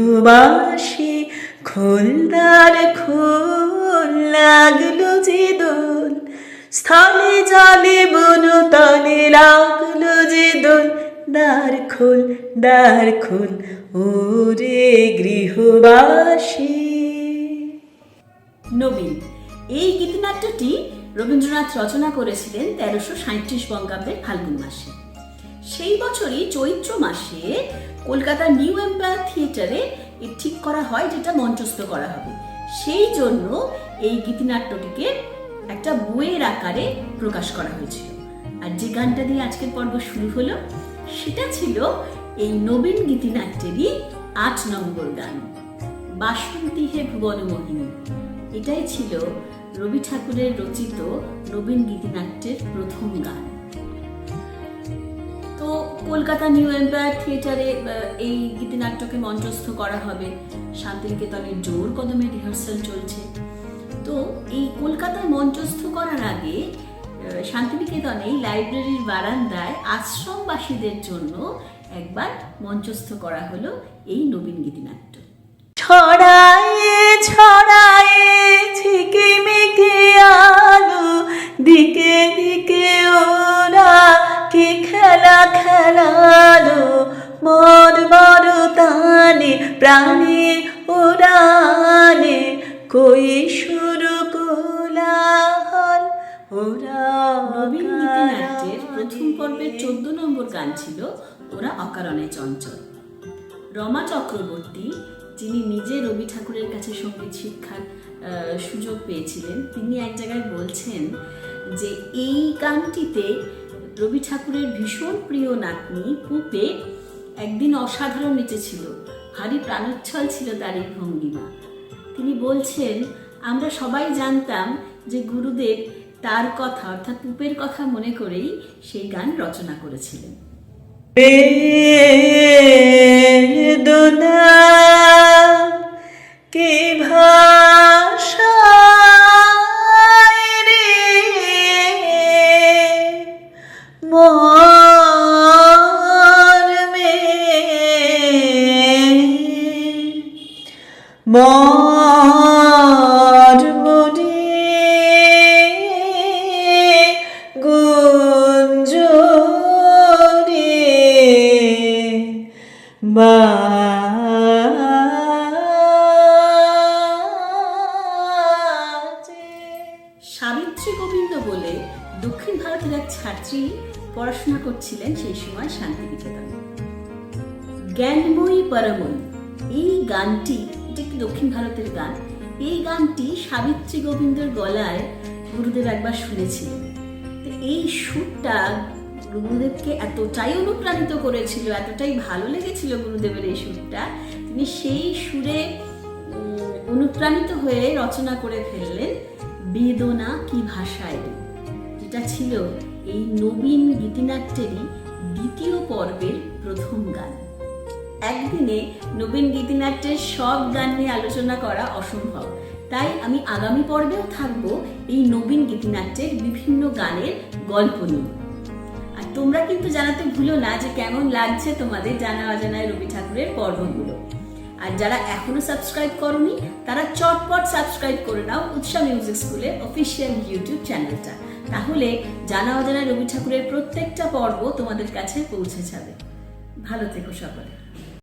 গৃহবাসী খোলদার খোল লাগলো যে দোল, স্থলে জলে বনতলে লাগলো যে দোল, দ্বার খোল ওরে গৃহবাসী। নবীন এই গীতিনাট্যটি রবীন্দ্রনাথ রচনা করেছিলেন 1337 বঙ্গাব্দের ফাল্গুন মাসে। সেই বছরই চৈত্র মাসে কলকাতার নিউ এম্পায়ার থিয়েটারে ঠিক করা হয় যেটা মঞ্চস্থ করা হবে। সেই জন্য এই গীতিনাট্যটিকে একটা বইয়ের আকারে প্রকাশ করা হয়েছিল। আর যে গানটা দিয়ে আজকের পর্ব শুরু হলো সেটা ছিল এই নবীন গীতিনাট্যেরই 8 নম্বর গান, বাসন্তী হে ভুবন মোহিনী। এটাই ছিল রবি ঠাকুরের রচিত নবীন গীতিনাট্যের প্রথম গান। তো কলকাতা নিউ এম্পায়ার থিয়েটারে এই গীতিনাট্যকে মঞ্চস্থ করা হবে। শান্তিনিকেতনের জোর কদমে রিহার্সাল চলছে। তো এই কলকাতায় মঞ্চস্থ করার আগে শান্তিনিকেতনে লাইব্রেরির বারান্দায় আশ্রমবাসীদের জন্য একবার মঞ্চস্থ করা হলো এই নবীন গীতিনাট্য। ছড়ায়ে ছড়ায়ে ঝিকিমিকি আলো, দিকে দিকে ওরা কি খেলা খেলালো, মন বড় টানে প্রাণে ওরানে, কই শুরু কোলাহল ওরা। নবীন গীতিনাট্যের প্রথম পর্বের 14 নম্বর গান ছিল ওরা অকারণে চঞ্চল। রমা চক্রবর্তী, যিনি নিজে রবি ঠাকুরের কাছে সঙ্গীত শিক্ষার সুযোগ পেয়েছিলেন, তিনি এক জায়গায় বলছেন যে এই গানটিতে রবি ঠাকুরের ভীষণ প্রিয় নাতনি পুপে একদিন অসাধারণ নেচেছিল, ভারী প্রাণোচ্ছল ছিল তার এই ভঙ্গিমা। তিনি বলছেন আমরা সবাই জানতাম যে গুরুদেব তার কথা অর্থাৎ পুপের কথা মনে করেই সেই গান রচনা করেছিলেন। বেদনা কি ভাষায় রে মর্মে, মর্মরে গুঞ্জরে সাবিত্রী গোবিন্দ বলে দক্ষিণ ভারতের এক ছাত্রী পড়াশোনা করছিলেন সেই সময় শান্তিনিকেতনে। জ্ঞানময়ী পরময়ী এই গানটি, এটা একটি দক্ষিণ ভারতের গান, এই গানটি সাবিত্রী গোবিন্দর গলায় গুরুদেব একবার শুনেছিলেন। এই সুরটা গুরুদেবকে এতটাই অনুপ্রাণিত করেছিল, এতটাই ভালো লেগেছিল গুরুদেবের এই সুরটা, তিনি সেই সুরে অনুপ্রাণিত হয়ে রচনা করে ফেললেন বেদনা কি ভাষায়, যেটা ছিল এই নবীন গীতিনাট্যেরই দ্বিতীয় পর্বের প্রথম গান। একদিনে নবীন গীতিনাট্যের সব গান নিয়ে আলোচনা করা অসম্ভব, তাই আমি আগামী পর্বেও থাকবো এই নবীন গীতিনাট্যের বিভিন্ন গানের গল্প নিয়ে। আর তোমরা কিন্তু জানাতে ভুলো না যে কেমন লাগছে তোমাদের জানা অজানায় রবি ঠাকুরের পর্বগুলো। আর যারা এখনো সাবস্ক্রাইব করোনি তারা চটপট সাবস্ক্রাইব করে নাও উৎসা মিউজিক স্কুলের অফিসিয়াল ইউটিউব চ্যানেলটা, তাহলে জানা অজানায় রবি ঠাকুরের প্রত্যেকটা পর্ব তোমাদের কাছে পৌঁছে যাবে। ভালো থেকো সকলে।